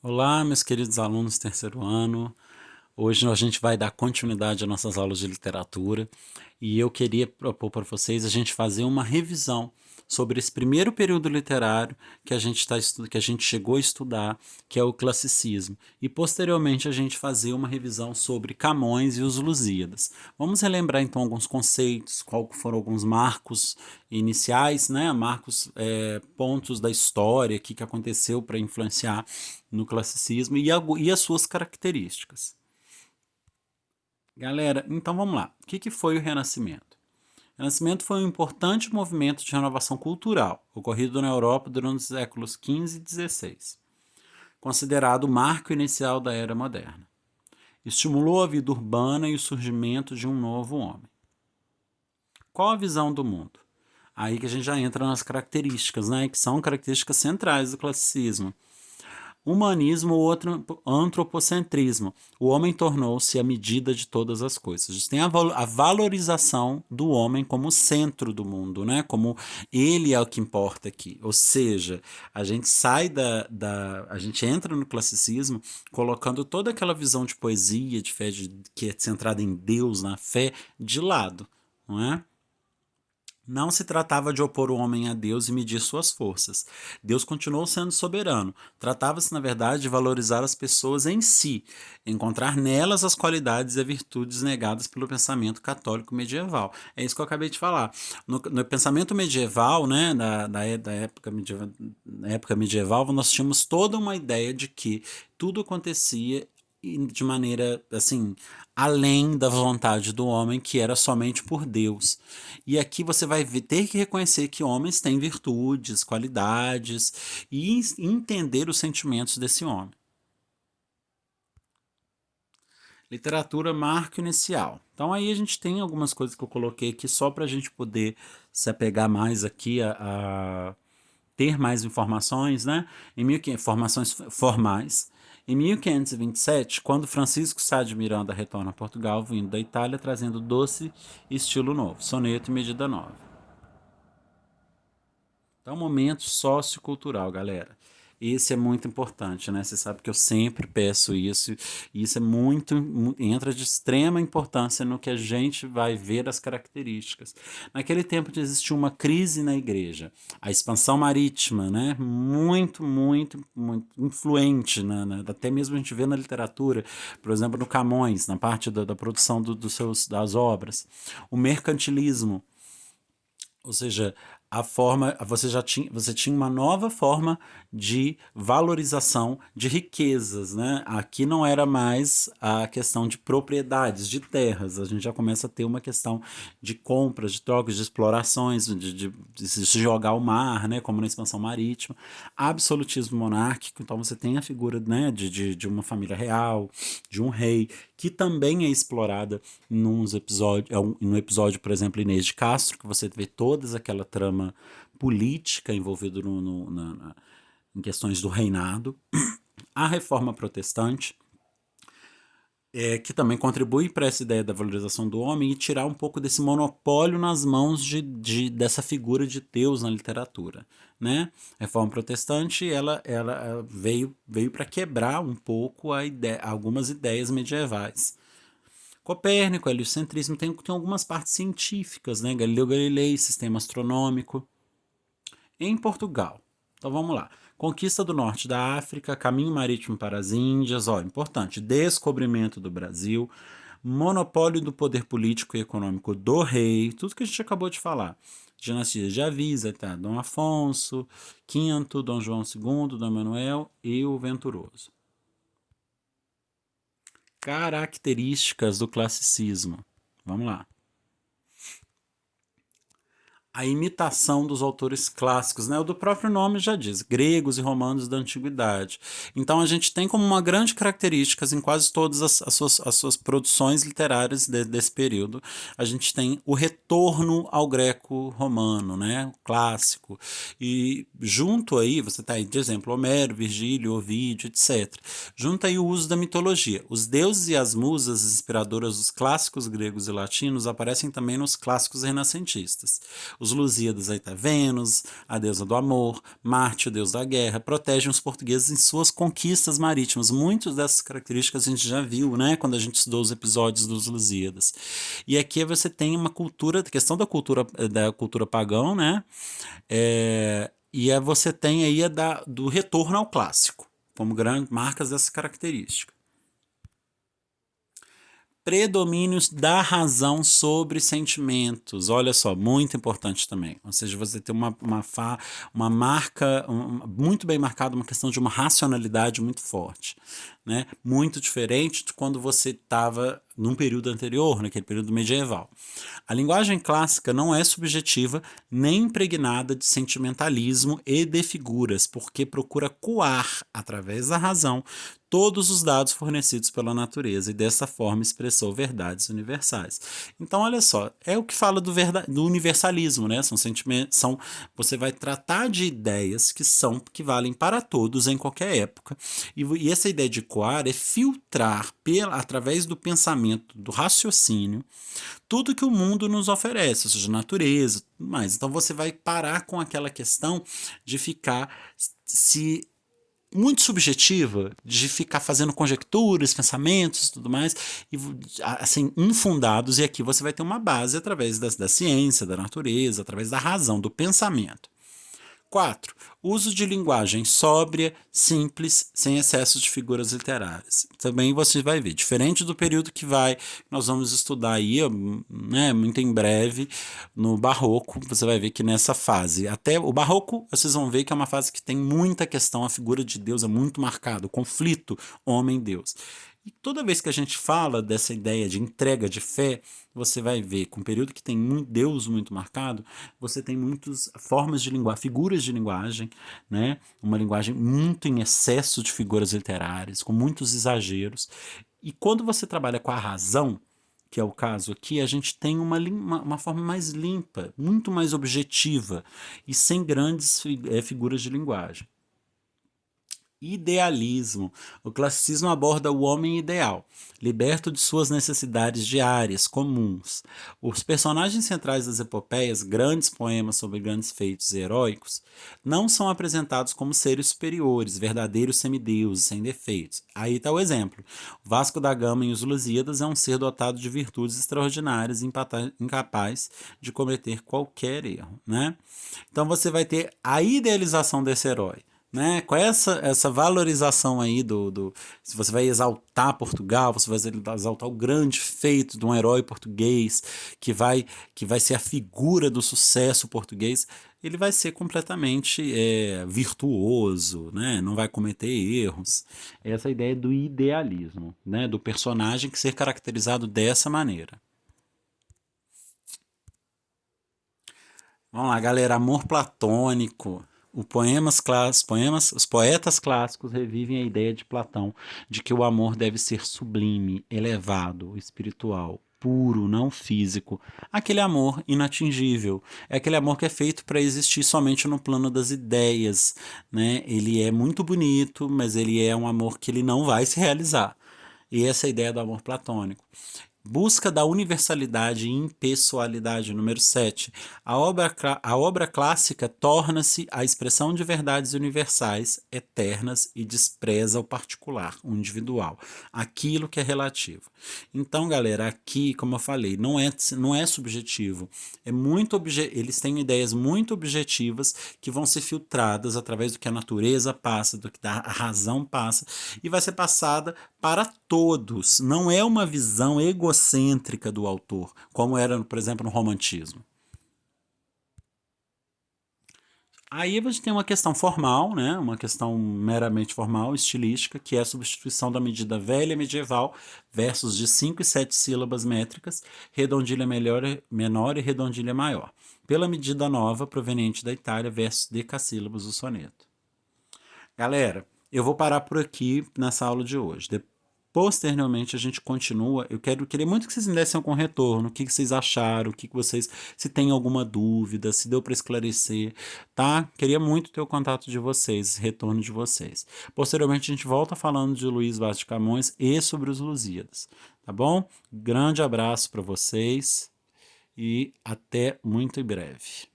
Olá, meus queridos alunos do terceiro ano. Hoje a gente vai dar continuidade às nossas aulas de literatura e eu queria propor para vocês a gente fazer uma revisão sobre esse primeiro período literário que que a gente chegou a estudar, que é o classicismo, e posteriormente a gente fazer uma revisão sobre Camões e os Lusíadas. Vamos relembrar então alguns conceitos, qual foram alguns marcos iniciais, né? Marcos, pontos da história, o que aconteceu para influenciar no classicismo e as suas características. Galera, então vamos lá. O que foi o Renascimento? O Renascimento foi um importante movimento de renovação cultural, ocorrido na Europa durante os séculos XV e XVI, considerado o marco inicial da Era Moderna. Estimulou a vida urbana e o surgimento de um novo homem. Qual a visão do mundo? Aí que a gente já entra nas características, né, que são características centrais do classicismo. Humanismo ou antropocentrismo. O homem tornou-se a medida de todas as coisas. A gente tem a valorização do homem como centro do mundo, né? Como ele é o que importa aqui. Ou seja, a gente sai a gente entra no classicismo colocando toda aquela visão de poesia, de fé, que é centrada em Deus, na fé, de lado, não é? Não se tratava de opor o homem a Deus e medir suas forças. Deus continuou sendo soberano. Tratava-se, na verdade, de valorizar as pessoas em si, encontrar nelas as qualidades e virtudes negadas pelo pensamento católico medieval. É isso que eu acabei de falar. No pensamento medieval, né, da na época medieval, nós tínhamos toda uma ideia de que tudo acontecia de maneira assim além da vontade do homem, que era somente por Deus. E aqui você vai ter que reconhecer que homens têm virtudes, qualidades e entender os sentimentos desse homem. Literatura, marco inicial. Então aí a gente tem algumas coisas que eu coloquei aqui só para a gente poder se apegar mais aqui a ter mais informações, né? Informações formais. Em 1527, quando Francisco Sá de Miranda retorna a Portugal, vindo da Itália, trazendo doce e estilo novo, soneto e medida nova. Então, momento sociocultural, galera. Esse é muito importante, né? Você sabe que eu sempre peço isso, e isso é entra de extrema importância no que a gente vai ver as características. Naquele tempo existia uma crise na igreja, a expansão marítima, né? Muito influente, até mesmo a gente vê na literatura, por exemplo, no Camões, na parte da produção das obras. O mercantilismo, ou seja, a forma você tinha uma nova forma de valorização de riquezas, né? Aqui não era mais a questão de propriedades, de terras. A gente já começa a ter uma questão de compras, de trocas, de explorações, de se jogar ao mar, né? Como na expansão marítima. Absolutismo monárquico, então você tem a figura, né, de uma família real, de um rei, que também é explorada no episódio, por exemplo, Inês de Castro, que você vê toda aquela trama política envolvida em questões do reinado. A reforma protestante, que também contribui para essa ideia da valorização do homem e tirar um pouco desse monopólio nas mãos dessa figura de Deus na literatura, né? A reforma protestante ela veio para quebrar um pouco algumas ideias medievais. Copérnico, heliocentrismo, tem algumas partes científicas, né? Galileu Galilei, sistema astronômico. Em Portugal, então vamos lá. Conquista do norte da África, caminho marítimo para as Índias, ó, importante, descobrimento do Brasil, monopólio do poder político e econômico do rei, tudo que a gente acabou de falar. Dinastias de Avisa, tá? Dom Afonso, V, Dom João II, Dom Manuel e o Venturoso. Características do classicismo. Vamos lá. A imitação dos autores clássicos, né? O do próprio nome já diz, gregos e romanos da antiguidade. Então a gente tem como uma grande característica em quase todas as suas produções literárias desse período, a gente tem o retorno ao greco-romano, né? O clássico. E junto aí, você está aí, de exemplo, Homero, Virgílio, Ovídio, etc. Junto aí o uso da mitologia. Os deuses e as musas inspiradoras dos clássicos gregos e latinos aparecem também nos clássicos renascentistas. Os Lusíadas aí tá Vênus, a deusa do amor, Marte, o deus da guerra, protegem os portugueses em suas conquistas marítimas. Muitas dessas características a gente já viu, né, quando a gente estudou os episódios dos Lusíadas. E aqui você tem uma cultura, questão da cultura pagã, né? E aí você tem aí do retorno ao clássico, como grandes marcas dessa característica. Predomínios da razão sobre sentimentos. Olha só, muito importante também. Ou seja, você tem uma marca muito bem marcada, uma questão de uma racionalidade muito forte, né? Muito diferente de quando você estava num período anterior, naquele período medieval. A linguagem clássica não é subjetiva nem impregnada de sentimentalismo e de figuras, porque procura coar, através da razão, todos os dados fornecidos pela natureza e dessa forma expressou verdades universais. Então, olha só, é o que fala do universalismo, né? São sentimentos, você vai tratar de ideias que valem para todos em qualquer época. E essa ideia de coar é filtrar através do pensamento, do raciocínio, tudo que o mundo nos oferece, ou seja, natureza, tudo mais. Então você vai parar com aquela questão de ficar se muito subjetiva, de ficar fazendo conjecturas, pensamentos, tudo mais, e assim, infundados, e aqui você vai ter uma base através da ciência, da natureza, através da razão, do pensamento. 4. Uso de linguagem sóbria, simples, sem excesso de figuras literárias. Também você vai ver, diferente do período nós vamos estudar aí, né, muito em breve, no Barroco, você vai ver que nessa fase, até o Barroco, vocês vão ver que é uma fase que tem muita questão, a figura de Deus é muito marcada, o conflito homem-Deus. E toda vez que a gente fala dessa ideia de entrega de fé, você vai ver, com um período que tem Deus muito marcado, você tem muitas formas de linguagem, figuras de linguagem, né? Uma linguagem muito em excesso de figuras literárias, com muitos exageros. E quando você trabalha com a razão, que é o caso aqui, a gente tem uma forma mais limpa, muito mais objetiva e sem grandes figuras de linguagem. Idealismo. O classicismo aborda o homem ideal, liberto de suas necessidades diárias, comuns. Os personagens centrais das epopeias, grandes poemas sobre grandes feitos heróicos, não são apresentados como seres superiores, verdadeiros semideuses, sem defeitos. Aí está o exemplo. O Vasco da Gama em Os Lusíadas é um ser dotado de virtudes extraordinárias, incapaz de cometer qualquer erro, né? Então você vai ter a idealização desse herói, né? Com essa valorização aí se você vai exaltar Portugal, você vai exaltar o grande feito de um herói português que vai ser a figura do sucesso português, ele vai ser completamente virtuoso, né? Não vai cometer erros. Essa é a ideia do idealismo, né? Do personagem que ser caracterizado dessa maneira. Vamos lá, galera, amor platônico. Os poetas clássicos revivem a ideia de Platão de que o amor deve ser sublime, elevado, espiritual, puro, não físico. Aquele amor inatingível. É aquele amor que é feito para existir somente no plano das ideias, né? Ele é muito bonito, mas ele é um amor que ele não vai se realizar. E essa é a ideia do amor platônico. Busca da universalidade e impessoalidade, número 7. A obra clássica torna-se a expressão de verdades universais, eternas, e despreza o particular, o individual, aquilo que é relativo. Então, galera, aqui, como eu falei, não é subjetivo. Eles têm ideias muito objetivas que vão ser filtradas através do que a natureza passa, do que a razão passa, e vai ser passada para todos. Não é uma visão egocêntrica do autor, como era, por exemplo, no romantismo. Aí você tem uma questão formal, né? Uma questão meramente formal, estilística, que é a substituição da medida velha medieval versus de 5 e 7 sílabas métricas, redondilha menor e redondilha maior, pela medida nova proveniente da Itália versus decassílabos do soneto. Galera, eu vou parar por aqui nessa aula de hoje. Posteriormente a gente continua. Queria muito que vocês me dessem algum retorno, o que vocês acharam, se tem alguma dúvida, se deu para esclarecer, tá? Queria muito ter o contato de vocês, retorno de vocês. Posteriormente a gente volta falando de Luís Vaz de Camões e sobre os Lusíadas, tá bom? Grande abraço para vocês e até muito em breve.